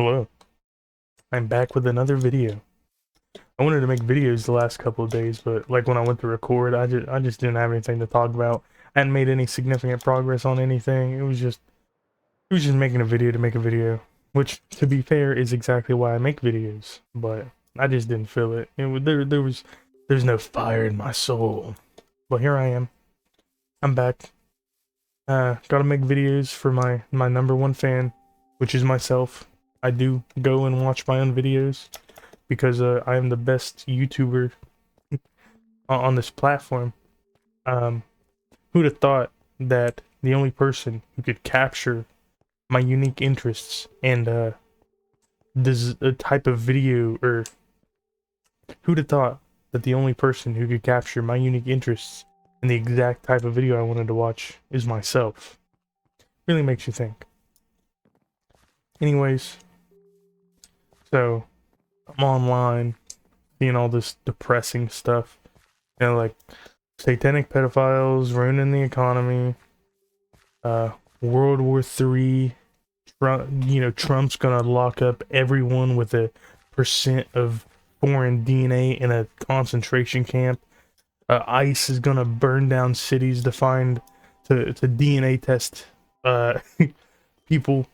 Hello, I'm back with another video. I wanted to make videos the last couple of days, but like when I went to record, I just didn't have anything to talk about. I hadn't made any significant progress on anything. It was just making a video to make a video, which to be fair is exactly why I make videos. But I just didn't feel it. There's no fire in my soul. But here I am. I'm back. Gotta make videos for my number one fan, which is myself. I do go and watch my own videos because I am the best YouTuber on this platform. Um, who'd have thought that the only person who could capture my unique interests and this type of video, or who'd have thought that the only person who could capture my unique interests and the exact type of video I wanted to watch is myself. Really makes you think. Anyways, so I'm online seeing all this depressing stuff. Like satanic pedophiles ruining the economy, World War III, Trump's gonna lock up everyone with a percent of foreign DNA in a concentration camp. ICE is gonna burn down cities to DNA test people.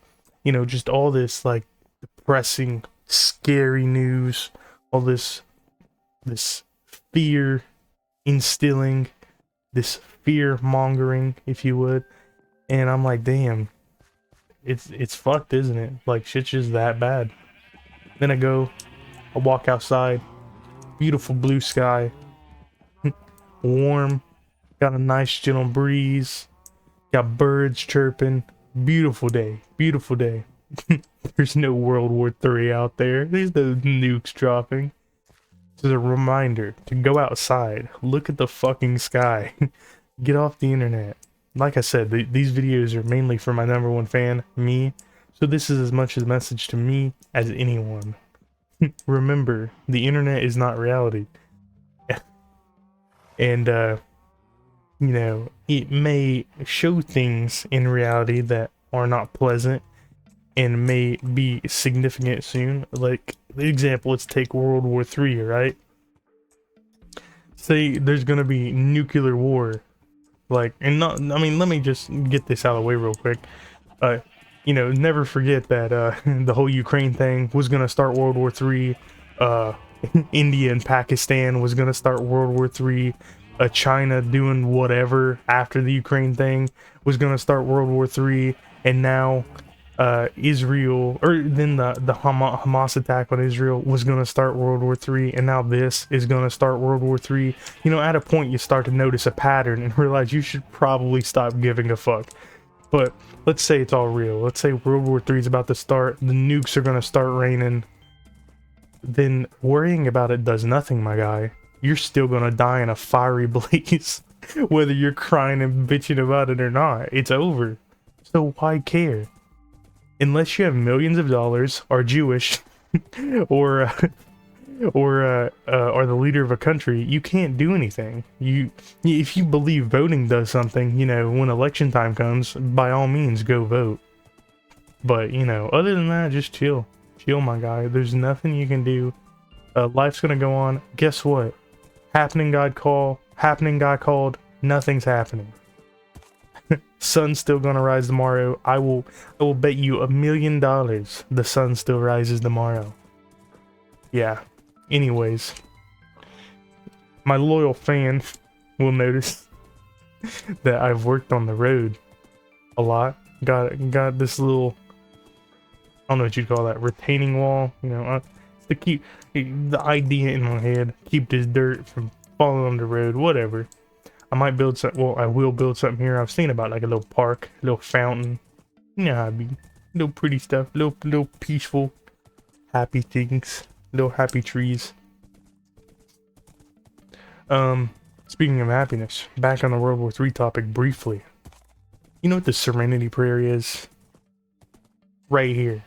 Just all this like depressing, scary news, all this fear instilling, this fear mongering, if you would. And I'm like, damn, it's fucked, isn't it? Like, shit's just that bad. Then I walk outside, beautiful blue sky, warm, got a nice gentle breeze, got birds chirping, beautiful day, beautiful day. There's no World War III out there. There's no nukes dropping. This is a reminder to go outside, look at the fucking sky, get off the internet. Like I said, these videos are mainly for my number one fan, me. So this is as much a message to me as anyone. Remember, the internet is not reality. And, it may show things in reality that are not pleasant and may be significant soon. Like, the example, let's take World War III, right? Say there's gonna be nuclear war. Like, and not, I mean, let me just get this out of the way real quick. Never forget that, the whole Ukraine thing was gonna start World War III. India and Pakistan was gonna start World War III. China doing whatever after the Ukraine thing was gonna start World War III. And now, Israel, or then the Hamas attack on Israel was going to start World War III, and now this is going to start World War III. At a point you start to notice a pattern and realize you should probably stop giving a fuck. But let's say it's all real. Let's say World War III is about to start, the nukes are going to start raining. Then worrying about it does nothing, my guy. You're still going to die in a fiery blaze, whether you're crying and bitching about it or not. It's over. So why care? Unless you have millions of dollars, are Jewish, or are the leader of a country, you can't do anything. If you believe voting does something, when election time comes, by all means go vote. But other than that, just chill, my guy. There's nothing you can do. Life's gonna go on. Guess what? Happening God called. Nothing's happening. Sun's still gonna rise tomorrow. I will bet you $1 million the sun still rises tomorrow. Yeah. Anyways, my loyal fan will notice that I've worked on the road a lot. Got this little, I don't know what you'd call that, retaining wall. To keep the idea in my head, keep this dirt from falling on the road. Whatever. I might build some. Well, I will build something here. I was thinking about like a little park, a little fountain. How it be, little pretty stuff, little peaceful, happy things, little happy trees. Speaking of happiness, back on the World War III topic briefly. You know what the Serenity Prayer is? Right here.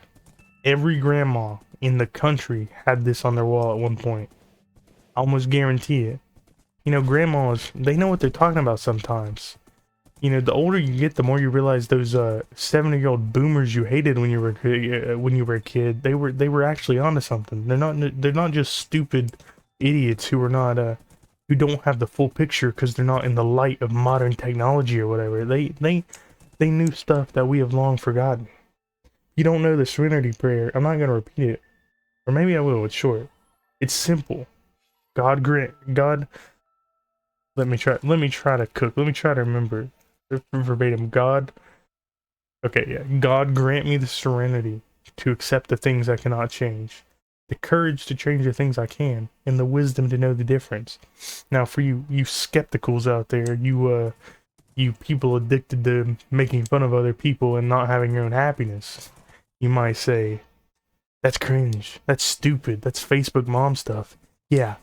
Every grandma in the country had this on their wall at one point. I almost guarantee it. Grandmas, they know what they're talking about sometimes. You know, the older you get, the more you realize those 70-year-old boomers you hated when you were a kid, they were actually onto something. They're not just stupid idiots who are not who don't have the full picture because they're not in the light of modern technology or whatever. They knew stuff that we have long forgotten. You don't know the Serenity Prayer. I'm not gonna repeat it, or maybe I will. It's short. It's simple. God. Let me try. Let me try to cook. Let me try to remember verbatim. God. Okay, yeah. God grant me the serenity to accept the things I cannot change, the courage to change the things I can, and the wisdom to know the difference. Now, for you skepticals out there, you people addicted to making fun of other people and not having your own happiness, you might say, that's cringe. That's stupid. That's Facebook mom stuff. Yeah,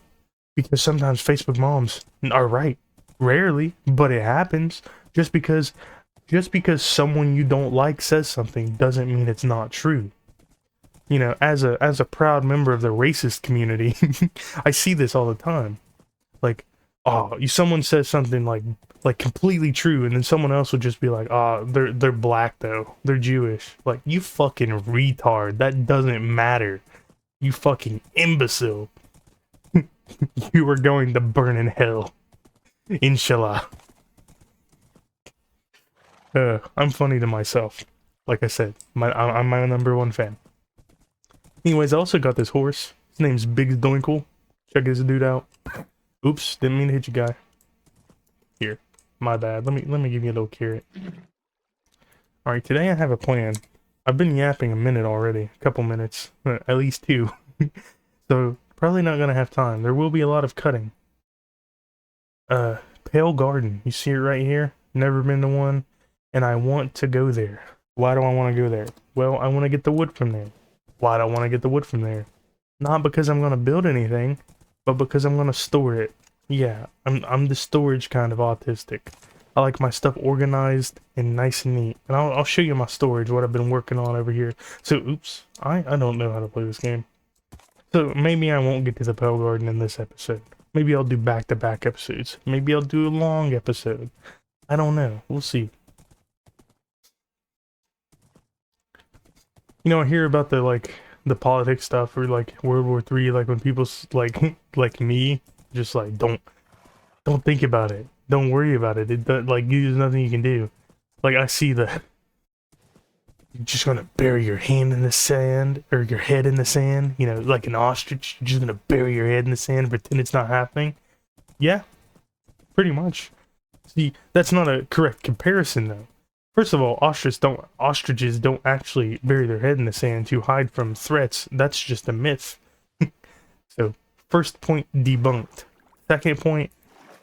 because sometimes Facebook moms are right. Rarely, but it happens. Just because someone you don't like says something doesn't mean it's not true. You know, as a proud member of the racist community, I see this all the time. Like, oh, someone says something like completely true, and then someone else would just be like, oh, they're black though, they're Jewish. Like, you fucking retard. That doesn't matter. You fucking imbecile. You are going to burn in hell. Inshallah. I'm funny to myself. Like I said, I'm my #1 fan. Anyways, I also got this horse. His name's Big Doinkle. Check this dude out. Oops, didn't mean to hit you, guy. Here, my bad. Let me give you a little carrot. All right, today I have a plan. I've been yapping a minute already, a couple minutes, at least 2. So probably not gonna have time. There will be a lot of cutting. Pale Garden. You see it right here? Never been to one, and I want to go there. Why do I want to go there? Well, I want to get the wood from there. Why do I want to get the wood from there? Not because I'm gonna build anything, but because I'm gonna store it. Yeah, I'm the storage kind of autistic. I like my stuff organized and nice and neat. And I'll show you my storage, what I've been working on over here. So, oops, I don't know how to play this game. So maybe I won't get to the Pale Garden in this episode. Maybe I'll do back-to-back episodes. Maybe I'll do a long episode. I don't know. We'll see. You know, I hear about the politics stuff or like World War III, like when people like me just like don't think about it. Don't worry about it. Like there's nothing you can do. Like I see the you're just gonna bury your hand in the sand or your head in the sand, you know, like an ostrich, you're just gonna bury your head in the sand and pretend it's not happening. Yeah, pretty much. See, that's not a correct comparison though. First of all, ostriches don't actually bury their head in the sand to hide from threats. That's just a myth. So, first point debunked. Second point,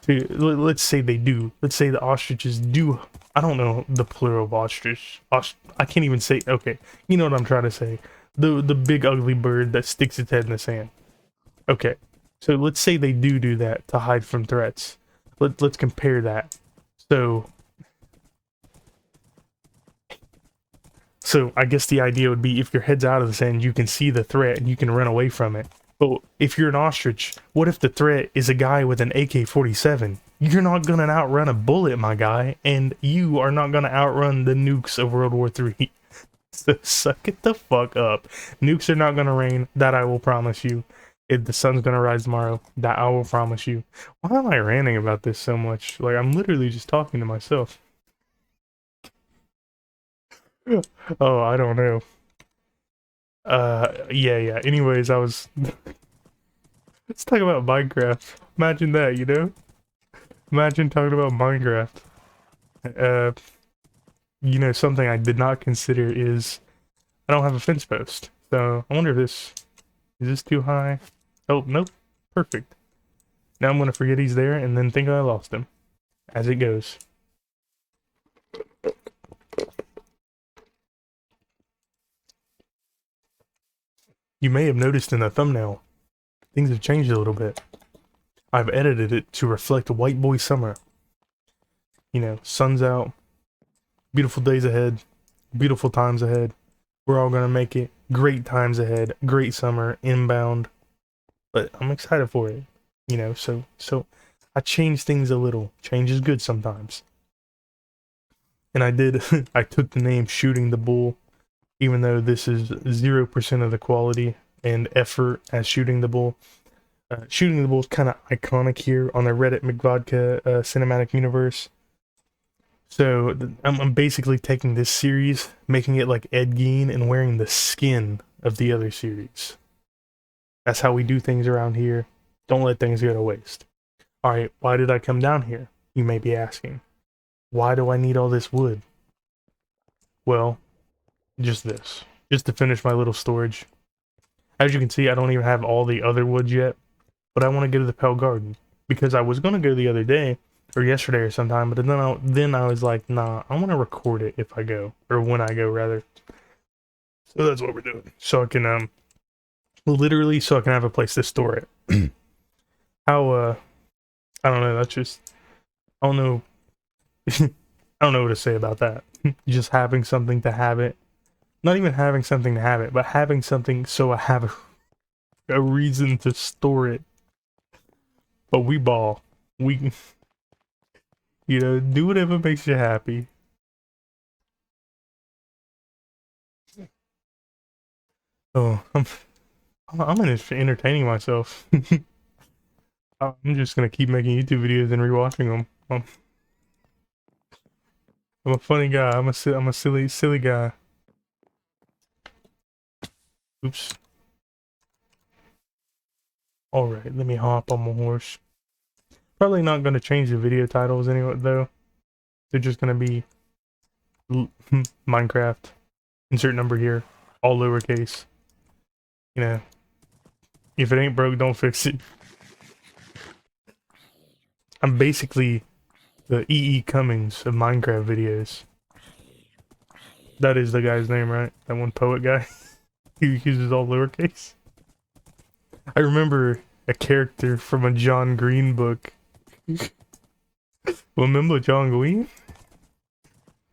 let's say they do. Let's say the ostriches do. I don't know the plural of ostrich. I can't even say. Okay, you know what I'm trying to say. The big ugly bird that sticks its head in the sand. Okay, so let's say they do that to hide from threats. Let's compare that. So I guess the idea would be if your head's out of the sand, you can see the threat and you can run away from it. But if you're an ostrich, what if the threat is a guy with an AK-47? You're not gonna outrun a bullet, my guy, and you are not gonna outrun the nukes of World War III. So suck it the fuck up. Nukes are not gonna rain, that I will promise you. If the sun's gonna rise tomorrow, that I will promise you. Why am I ranting about this so much? Like, I'm literally just talking to myself. Oh, I don't know. Yeah. Anyways, let's talk about Minecraft. Imagine that, you know? Imagine talking about Minecraft. You know, something I did not consider is I don't have a fence post. So I wonder if is this too high? Oh, nope. Perfect. Now I'm gonna forget he's there and then think I lost him. As it goes. You may have noticed in the thumbnail, things have changed a little bit. I've edited it to reflect white boy summer. You know, sun's out, beautiful days ahead, beautiful times ahead. We're all gonna make it. Great times ahead, great summer, inbound. But I'm excited for it. You know, so I change things a little. Change is good sometimes. And I did, I took the name Shooting the Bull, even though this is 0% of the quality and effort as Shooting the Bull. Shooting the Bull is kind of iconic here on the Reddit McVodka cinematic universe. So I'm basically taking this series, making it like Ed Gein, and wearing the skin of the other series. That's how we do things around here. Don't let things go to waste. Alright, why did I come down here? You may be asking. Why do I need all this wood? Well, just this. Just to finish my little storage. As you can see, I don't even have all the other woods yet. But I want to go to the Pale Garden. Because I was going to go the other day, or yesterday or sometime, but then I was like, nah, I want to record it if I go. Or when I go, rather. So that's what we're doing. So I can, literally, so I can have a place to store it. How, I don't know, that's just, I don't know, I don't know what to say about that. Just having something to have it. Not even having something to have it, but having something so I have a reason to store it. But we ball. We, you know, do whatever makes you happy. Oh, I'm entertaining myself. I'm just gonna keep making YouTube videos and rewatching them. I'm a funny guy. I'm a silly guy. Oops. Alright, let me hop on my horse. Probably not gonna change the video titles anyway, though. They're just gonna be Minecraft. Insert number here. All lowercase. You know. If it ain't broke, don't fix it. I'm basically the E.E. Cummings of Minecraft videos. That is the guy's name, right? That one poet guy. He uses all lowercase. I remember a character from a John Green book. Remember John Green?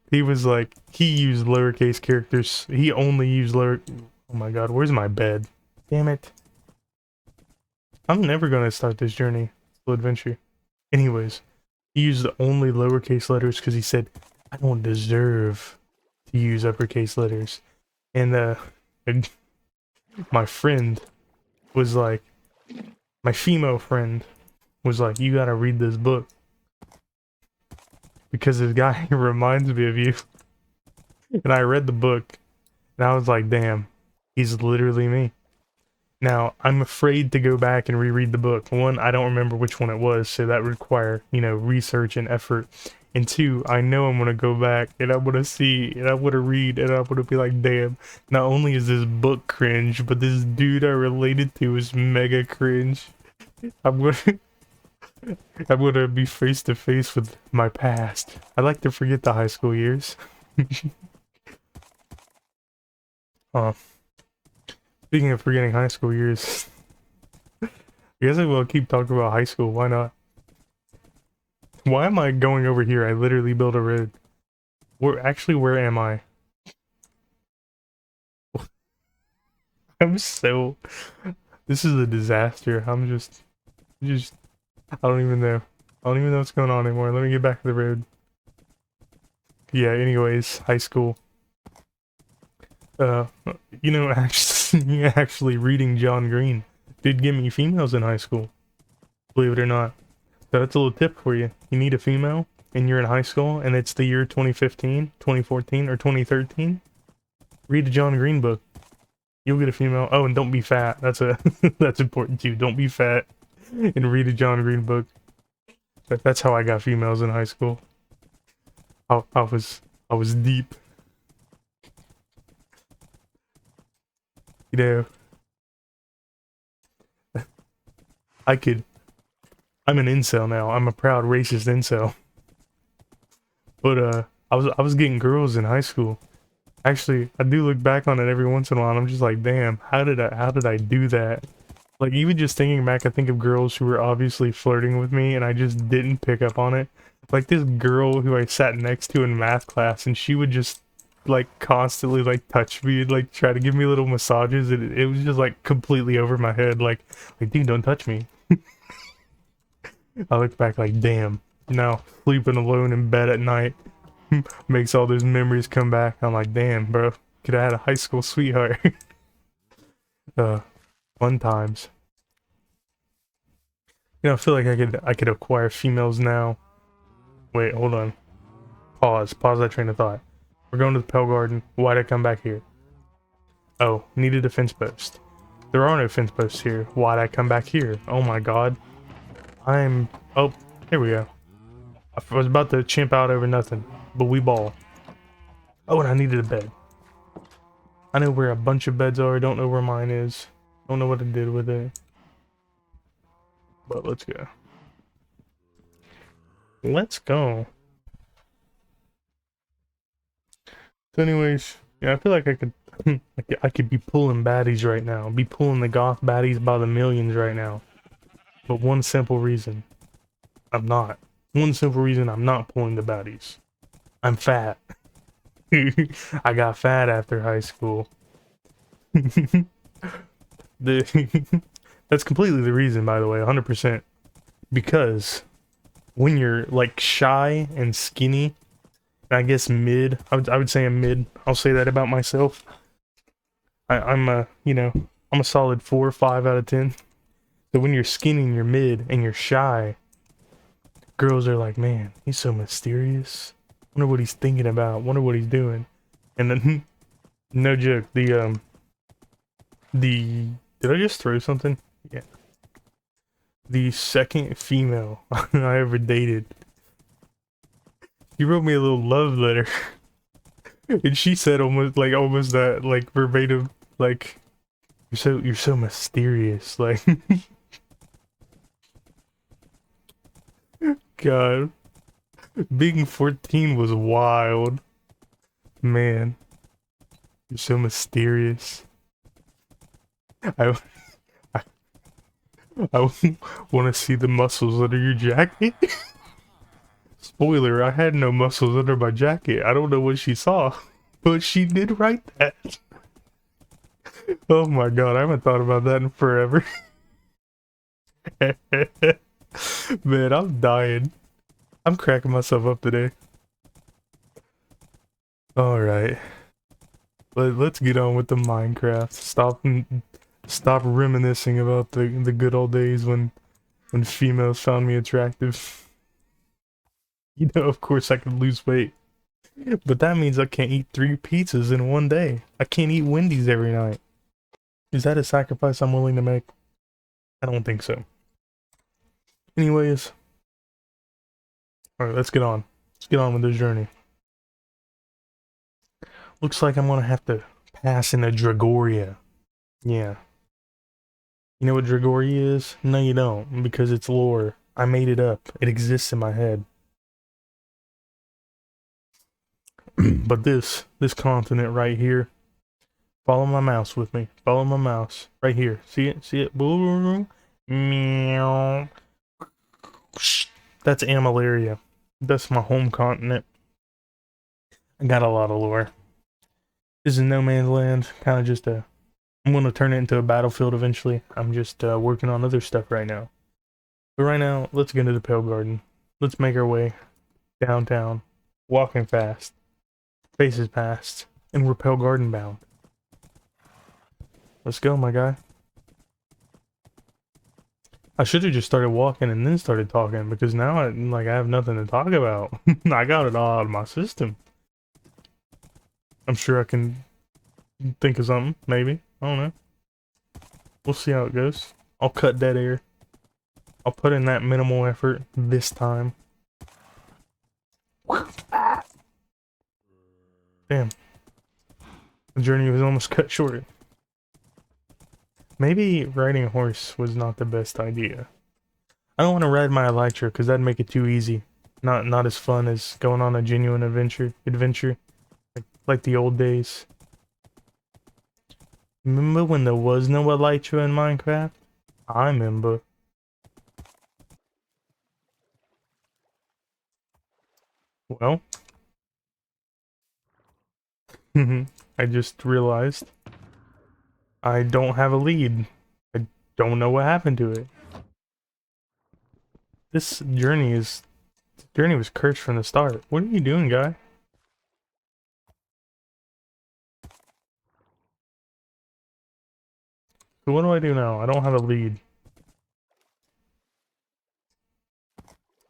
He was like, he used lowercase characters. He only used oh my god, where's my bed? Damn it. I'm never gonna start this journey. Full adventure. Anyways, he used only lowercase letters because he said, I don't deserve to use uppercase letters. And my friend was like, my female friend was like, you gotta read this book. Because this guy reminds me of you. And I read the book, and I was like, damn, he's literally me. Now, I'm afraid to go back and reread the book. One, I don't remember which one it was, so that would require, you know, research and effort. And two, I know I'm gonna go back, and I'm gonna see, and I'm gonna read, and I'm gonna be like, damn, not only is this book cringe, but this dude I related to is mega cringe. I'm gonna be face to face with my past. I like to forget the high school years. Speaking of forgetting high school years, I guess I will keep talking about high school. Why not? Why am I going over here? I literally built a road. Where am I? This is a disaster. I don't even know. I don't even know what's going on anymore. Let me get back to the road. Yeah, anyways, high school. You know, actually reading John Green did give me females in high school. Believe it or not. So that's a little tip for you. You need a female, and you're in high school, and it's the year 2015, 2014, or 2013. Read the John Green book. You'll get a female. Oh, and don't be fat. That's important too. Don't be fat. And read a John Green book. That's how I got females in high school. I was deep. You know, I'm an incel now. I'm a proud racist incel. But I was getting girls in high school. Actually, I do look back on it every once in a while, and I'm just like, damn, how did I do that? Like, even just thinking back, I think of girls who were obviously flirting with me, and I just didn't pick up on it. Like this girl who I sat next to in math class, and she would just, like, constantly, like, touch me and, like, try to give me little massages, and it was just, like, completely over my head. Like, dude, don't touch me. I look back like, damn, now sleeping alone in bed at night, Makes all those memories come back. I'm like, damn, bro. Could have had a high school sweetheart. Fun times. You know, I feel like I could acquire females now. Wait, hold on. Pause that train of thought. We're going to the Pale Garden. Why'd I come back here? Oh, need a defense post. There are no fence posts here. Why'd I come back here? Oh my god. Oh, here we go. I was about to chimp out over nothing, but we ball. Oh, and I needed a bed. I know where a bunch of beds are. Don't know where mine is. Don't know what I did with it. But let's go. Let's go. So anyways, yeah, I feel like I could I could be pulling baddies right now. Be pulling the goth baddies by the millions right now. But one simple reason. I'm not. One simple reason I'm not pulling the baddies. I'm fat. I got fat after high school. That's completely the reason, by the way, 100%. Because when you're like shy and skinny, I guess mid, I would say I'm mid. I'll say that about myself. I'm a, you know, I'm a solid 4 or 5 out of 10. So when you're skinny and you're mid and you're shy, girls are like, man, he's so mysterious. Wonder what he's thinking about. Wonder what he's doing. And then, no joke, did I just throw something? Yeah. The second female I ever dated, she wrote me a little love letter. And she said almost that, like, verbatim, like, you're so mysterious, like. God. Being 14 was wild. Man. You're so mysterious. I want to see the muscles under your jacket. Spoiler, I had no muscles under my jacket. I don't know what she saw, but she did write that. Oh my god, I haven't thought about that in forever. Man, I'm dying. I'm cracking myself up today. Alright. Let's get on with the Minecraft. Stop reminiscing about the good old days when females found me attractive. You know, of course I could lose weight. But that means I can't eat 3 pizzas in one day. I can't eat Wendy's every night. Is that a sacrifice I'm willing to make? I don't think so. Anyways. Alright, let's get on. Let's get on with this journey. Looks like I'm gonna have to pass into Dragoria. Yeah. You know what Dragoria is? No, you don't, because it's lore. I made it up. It exists in my head. But this continent right here, follow my mouse with me. Follow my mouse. Right here. See it? See it? Meow. That's Amalaria. That's my home continent. I got a lot of lore. This is no man's land. Kind of just a... I'm going to turn it into a battlefield eventually. I'm just working on other stuff right now. But right now, let's get into the Pale Garden. Let's make our way downtown. Walking fast. Faces past. And we're Pale Garden bound. Let's go, my guy. I should have just started walking and then started talking, because now I have nothing to talk about. I got it all out of my system. I'm sure I can think of something, maybe. I don't know. We'll see how it goes. I'll cut dead air. I'll put in that minimal effort this time. Damn. The journey was almost cut short. Maybe riding a horse was not the best idea. I don't want to ride my Elytra because that'd make it too easy. Not as fun as going on a genuine adventure. Like the old days. Remember when there was no Elytra in Minecraft? I remember. Well. I just realized I don't have a lead. I don't know what happened to it. This journey was cursed from the start. What are you doing, guy? So what do I do now? I don't have a lead.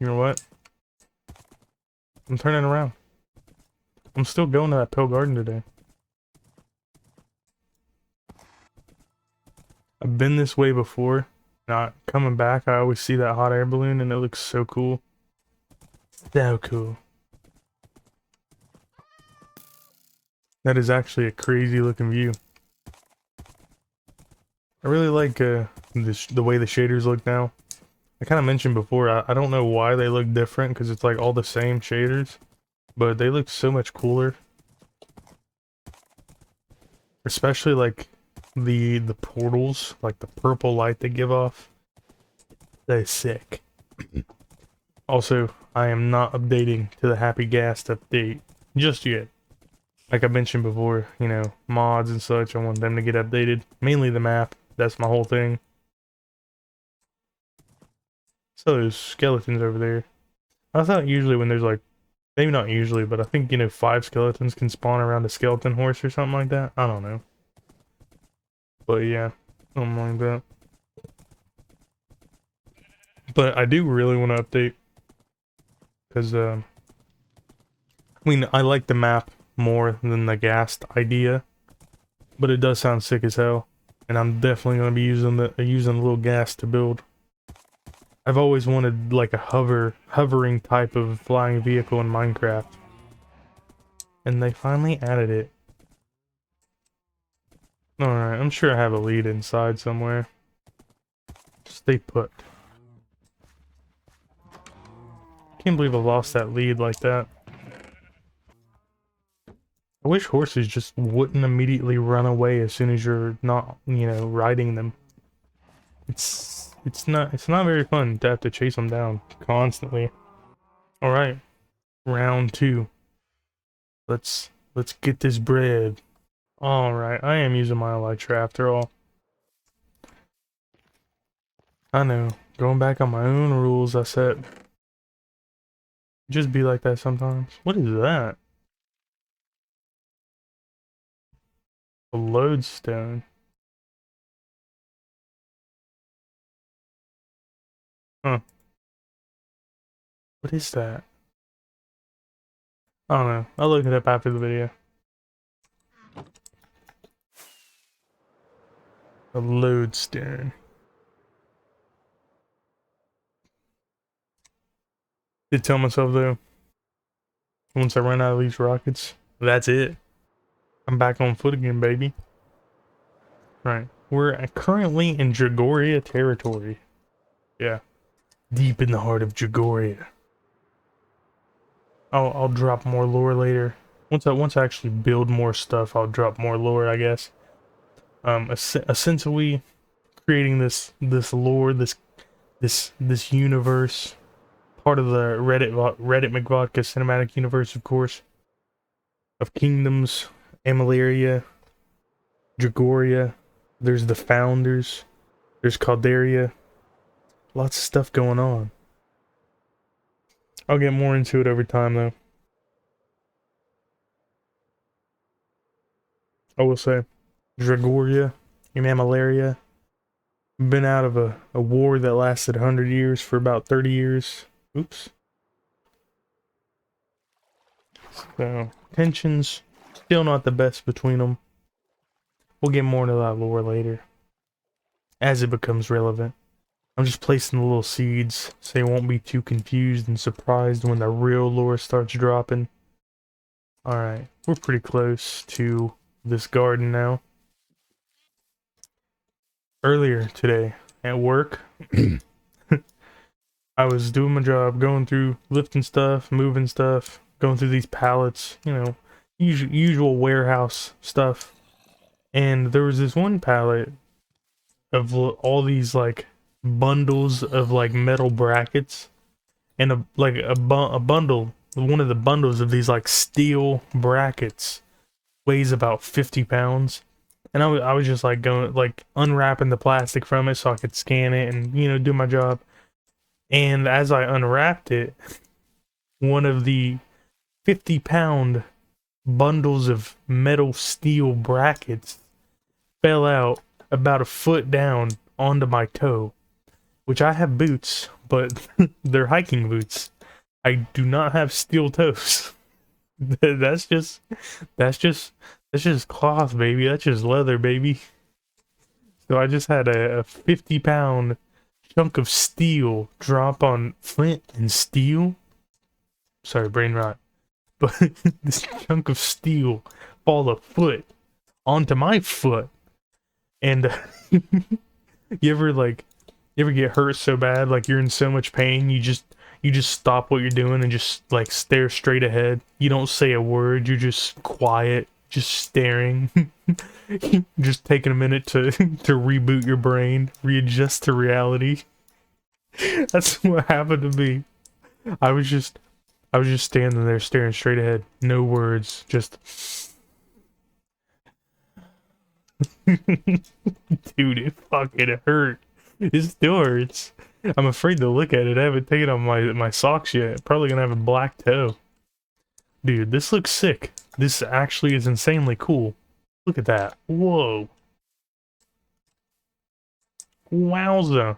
You know what? I'm turning around. I'm still going to that Pale Garden today. I've been this way before. Not coming back, I always see that hot air balloon and it looks so cool. So cool. That is actually a crazy looking view. I really like the way the shaders look now. I kind of mentioned before, I don't know why they look different because it's like all the same shaders, but they look so much cooler. Especially like the portals, like the purple light they give off. That is sick. Also, I am not updating to the Happy Ghast update just yet. Like I mentioned before, you know, mods and such, I want them to get updated. Mainly the map, that's my whole thing. So there's skeletons over there. I thought usually when there's like, maybe not usually, but I think, you know, 5 skeletons can spawn around a skeleton horse or something like that. I don't know. But yeah, something like that. But I do really want to update. Because, I mean, I like the map more than the Ghast idea. But it does sound sick as hell. And I'm definitely going to be using the little Ghast to build. I've always wanted like a hovering type of flying vehicle in Minecraft. And they finally added it. Alright, I'm sure I have a lead inside somewhere. Stay put. Can't believe I lost that lead like that. I wish horses just wouldn't immediately run away as soon as you're not, you know, riding them. It's not very fun to have to chase them down constantly. Alright. Round 2. Let's get this bread. Alright, I am using my elytra after all. I know. Going back on my own rules I set. Just be like that sometimes. What is that? A lodestone. Huh. What is that? I don't know. I'll look it up after the video. A lodestone. Did tell myself though, once I run out of these rockets, that's it. I'm back on foot again, baby. Right. We're currently in Dragoria territory. Yeah. Deep in the heart of Dragoria. I'll drop more lore later. Once I actually build more stuff, I'll drop more lore, I guess. Essentially creating this lore, this universe, part of the Reddit McVodka cinematic universe, of course, of kingdoms, Amaleria, Dragoria. There's the Founders. There's Calderia. Lots of stuff going on. I'll get more into it over time, though. I will say, Dragoria and Amaleria been out of a war that lasted 100 years for about 30 years. Oops. So, tensions still not the best between them. We'll get more into that lore later, as it becomes relevant. I'm just placing the little seeds so you won't be too confused and surprised when the real lore starts dropping. Alright, we're pretty close to this garden now. Earlier today at work, I was doing my job, going through, lifting stuff, moving stuff, going through these pallets, you know, usual warehouse stuff. And there was this one pallet of all these like bundles of like metal brackets, and a bundle, one of the bundles of these like steel brackets weighs about 50 pounds. And I was just like going, like unwrapping the plastic from it so I could scan it and, you know, do my job. And as I unwrapped it, one of the 50-pound bundles of metal steel brackets fell out about a foot down onto my toe, which I have boots, but they're hiking boots. I do not have steel toes. That's just, that's just, that's just cloth, baby. That's just leather, baby. So I just had a 50-pound chunk of steel drop on flint and steel. Sorry, brain rot. But this chunk of steel fall a foot onto my foot. And you ever get hurt so bad, like you're in so much pain, you just stop what you're doing and just like stare straight ahead. You don't say a word, you're just quiet, just staring. Just taking a minute to reboot your brain, readjust to reality. That's what happened to me. I was just standing there staring straight ahead, no words, just dude, it fucking hurt. It still hurts. I'm afraid to look at it. I haven't taken off my socks yet. Probably gonna have a black toe. Dude, this looks sick. This actually is insanely cool. Look at that. Whoa. Wowza.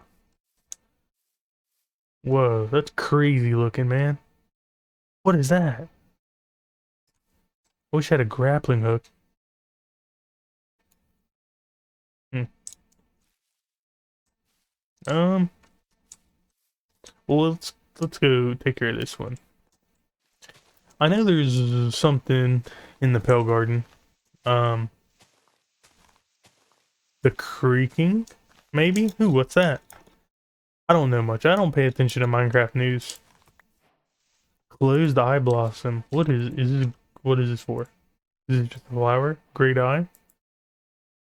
Whoa, that's crazy looking, man. What is that? I wish I had a grappling hook. Well, let's go take care of this one. I know there's something in the Pale Garden. The creaking, maybe? Ooh, what's that? I don't know much. I don't pay attention to Minecraft news. Closed eye blossom. What is this? What is this for? Is it just a flower? Great eye?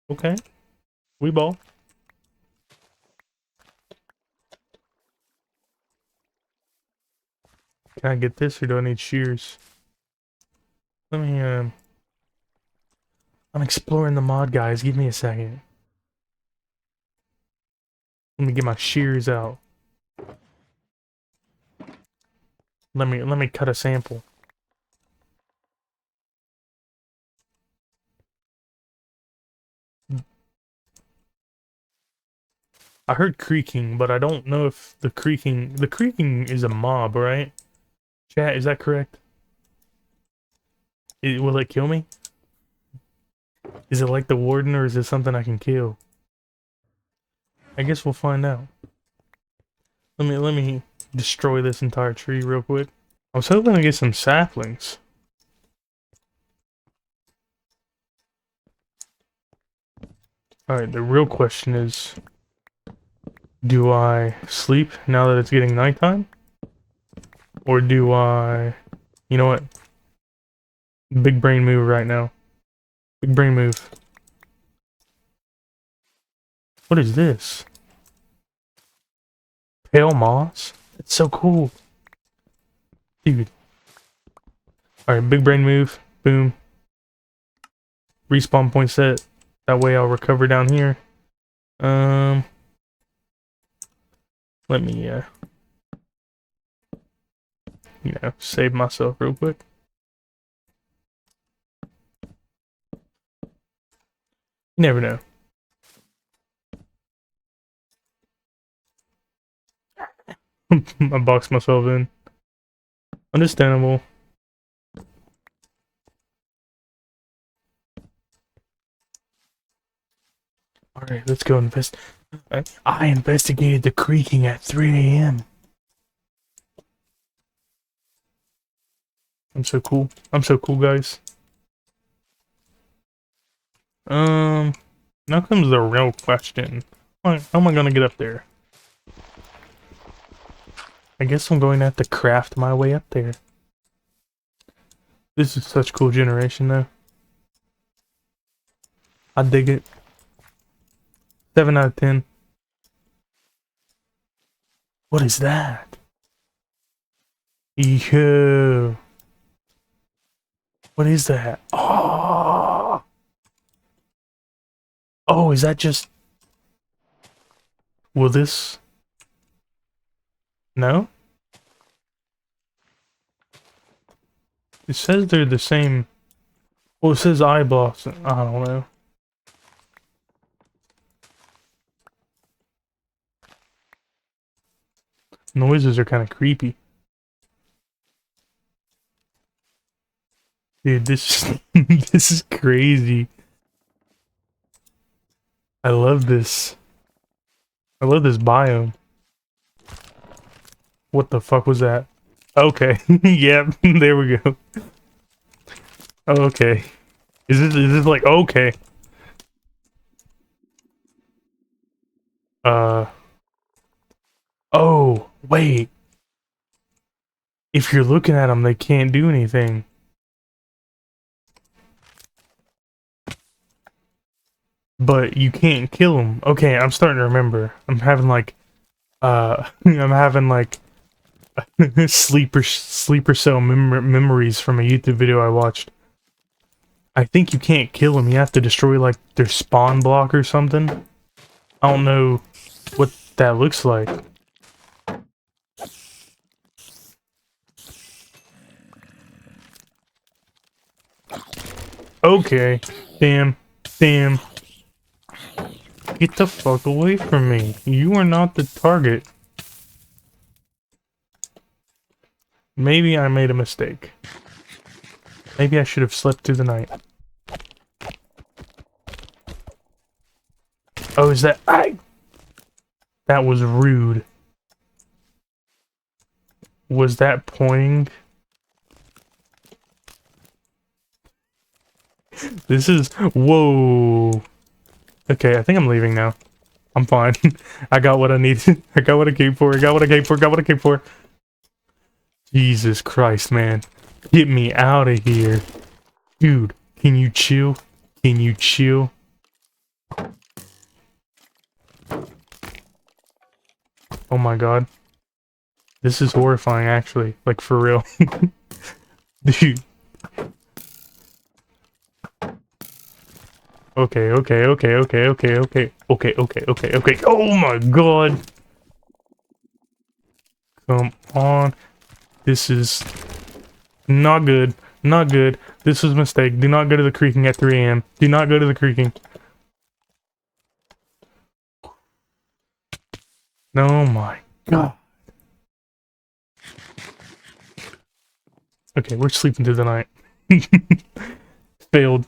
Okay. We ball. Can I get this or do I need shears? Let me, I'm exploring the mod, guys. Give me a second. Let me get my shears out. Let me cut a sample. I heard creaking, but I don't know if the creaking is a mob, right? Chat, is that correct? Will it kill me? Is it like the warden or is it something I can kill? I guess we'll find out. Let me destroy this entire tree real quick. I was hoping to get some saplings. Alright, the real question is, do I sleep now that it's getting nighttime? Or do I... You know what? Big brain move right now. Big brain move. What is this? Pale moss? It's so cool. Dude. Alright, big brain move. Boom. Respawn point set. That way I'll recover down here. Let me, you know, save myself real quick. You never know. I boxed myself in. Understandable. Alright, let's go invest. I investigated the creaking at 3 AM. I'm so cool. I'm so cool, guys. Now comes the real question. How am I gonna get up there? I guess I'm going to have to craft my way up there. This is such cool generation, though. I dig it. 7 out of 10. What is that? Yo. What is that? Oh! Oh, is that just... Will this... No? It says they're the same... Well, it says eye blossom. I don't know. noises are kind of creepy. Dude, this this is crazy. I love this. I love this biome. What the fuck was that? Okay. Yep, there we go. Okay. Is this like okay? Oh, wait. If you're looking at them, they can't do anything. But you can't kill them. Okay, I'm starting to remember. I'm having like I'm having like sleeper cell memories from a YouTube video I watched. I think you can't kill them. You have to destroy like their spawn block or something. I don't know what that looks like. Okay. Damn. Damn. Get the fuck away from me. You are not the target. Maybe I made a mistake. Maybe I should have slept through the night. Oh, is that... That was rude. Was that pointing? This is... Whoa. Okay, I think I'm leaving now. I'm fine. I got what I needed. I got what I came for. I got what I came for. Got what I came for. Jesus Christ, man. Get me out of here. Dude, can you chill? Can you chill? Oh my god. This is horrifying, actually. Like, for real. Dude. Okay. Okay. Oh my god. Come on. This is not good. Not good. This was a mistake. Do not go to the creeking at 3 AM. Do not go to the creeking. Oh my god. Okay, we're sleeping through the night. Failed.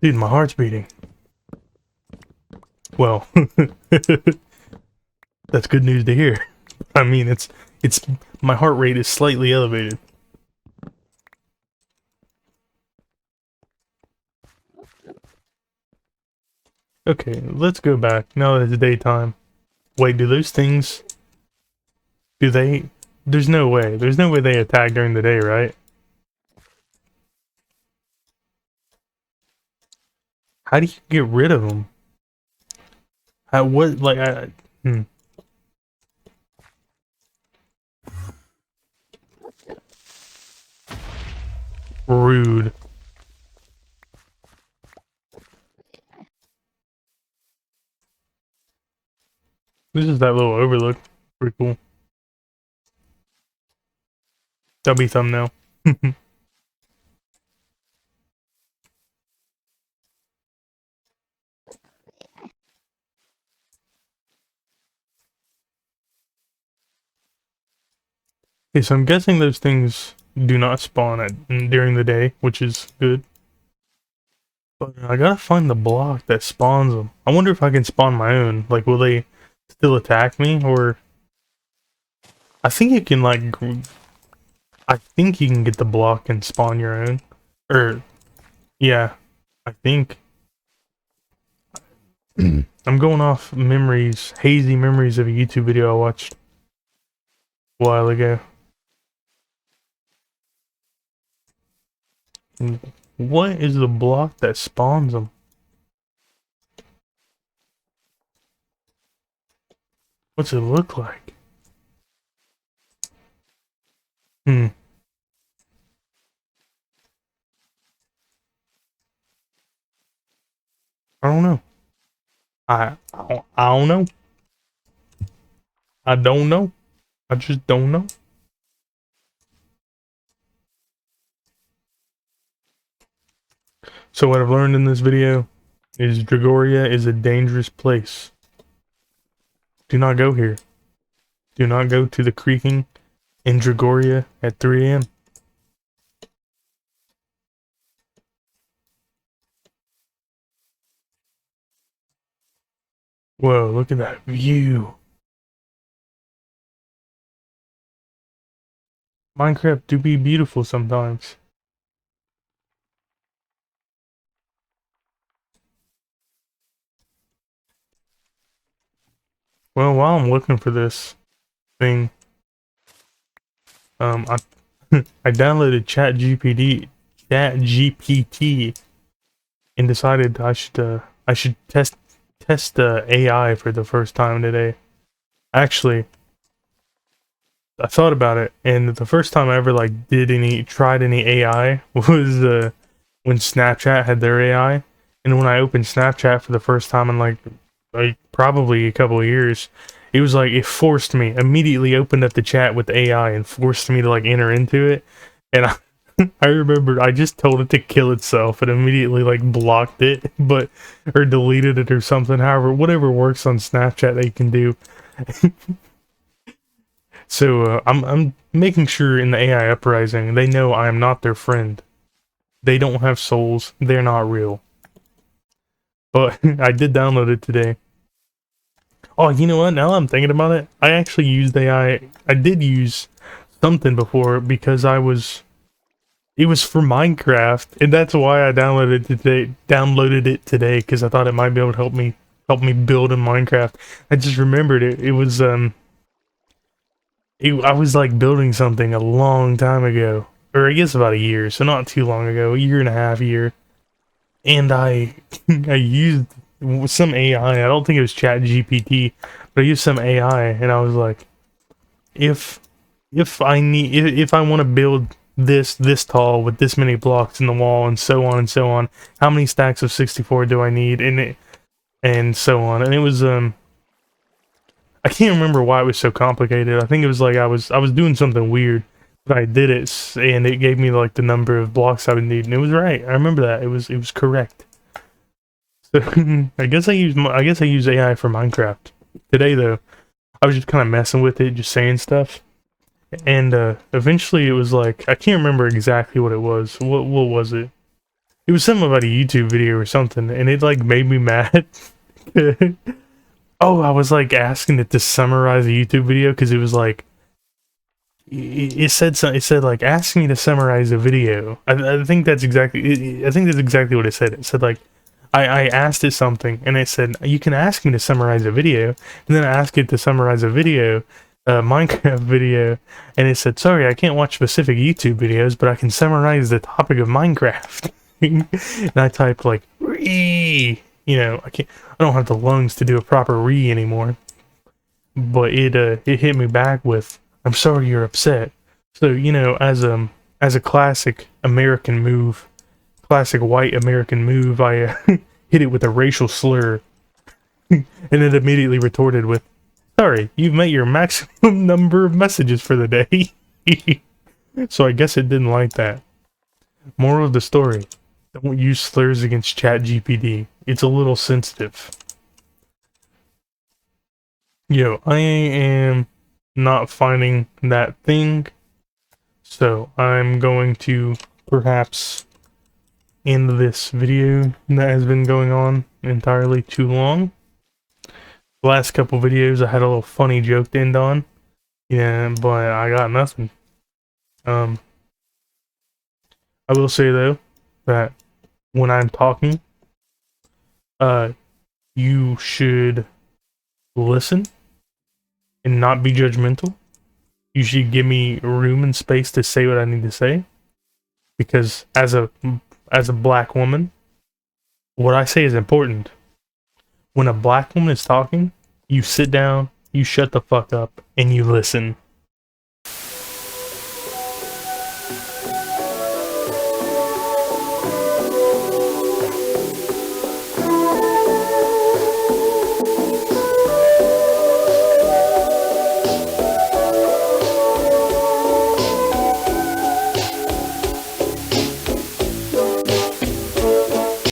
Dude, my heart's beating. Well, that's good news to hear. I mean, it's my heart rate is slightly elevated. Okay, let's go back. Now that it's daytime. Wait, do those things... Do they... There's no way. There's no way they attack during the day, right? How do you get rid of them? What, like, Rude. This is that little overlook. Pretty cool. That'll be thumbnail. Okay, so I'm guessing those things do not spawn during the day, which is good. But I gotta find the block that spawns them. I wonder if I can spawn my own. Like, will they still attack me, or... I think you can, like... I think you can get the block and spawn your own. Or... Yeah. I think. I'm going off memories, hazy memories of a YouTube video I watched a while ago. What is the block that spawns them? What's it look like? I don't know. I don't know. I don't know. I just don't know. So what I've learned in this video is Dragoria is a dangerous place. Do not go here. Do not go to the creaking in Dragoria at 3 AM. Whoa, look at that view. Minecraft do be beautiful sometimes. Well, while I'm looking for this thing, I I downloaded ChatGPT, and decided I should test AI for the first time today. Actually, I thought about it, and the first time I ever like tried any AI was when Snapchat had their AI, and when I opened Snapchat for the first time in like probably a couple of years, it was like it forced me, immediately opened up the chat with AI and forced me to like enter into it, and I remember I just told it to kill itself and immediately like blocked it, or deleted it or something. However, whatever works on Snapchat they can do. So I'm making sure in the AI uprising they know I am not their friend. They don't have souls. They're not real. But I did download it today. Oh, you know what? Now I'm thinking about it, I actually used AI. I did use something before because it was for Minecraft, and that's why I downloaded it today because I thought it might be able to help me build in Minecraft. I just remembered it. It was I was like building something a long time ago, or I guess about a year, so not too long ago, a year and a half, year. And I I used some AI. I don't think it was ChatGPT, but I used some AI, and I was like, if I want to build this tall with this many blocks in the wall and so on and so on, how many stacks of 64 do I need, and so on. And it was I can't remember why it was so complicated. I think it was like I was doing something weird, but I did it, and it gave me like the number of blocks I would need, and it was right. I remember that it was correct. So I guess I use AI for Minecraft today though. I was just kind of messing with it, just saying stuff. And eventually it was like, I can't remember exactly what it was. What was it? It was something about a YouTube video or something, and it like made me mad. Oh, I was like asking it to summarize a YouTube video because it was like, it said something. It said like, ask me to summarize a video. I think that's exactly. I think that's exactly what it said. It said like, I asked it something, and it said you can ask me to summarize a video, and then I asked it to summarize a video. Minecraft video, and it said, sorry, I can't watch specific YouTube videos, but I can summarize the topic of Minecraft. And I typed like "Ree," you know, I don't have the lungs to do a proper "Ree" anymore. But it hit me back with, I'm sorry you're upset. So, you know, as a classic American move, classic white American move, I hit it with a racial slur, and it immediately retorted with, sorry, you've met your maximum number of messages for the day. So I guess it didn't like that. Moral of the story, don't use slurs against ChatGPT. It's a little sensitive. Yo, I am not finding that thing, so I'm going to perhaps end this video that has been going on entirely too long. The last couple videos I had a little funny joke to end on. Yeah, but I got nothing. I will say though that when I'm talking, you should listen and not be judgmental. You should give me room and space to say what I need to say, because as a black woman, what I say is important. When a black woman is talking, you sit down, you shut the fuck up, and you listen.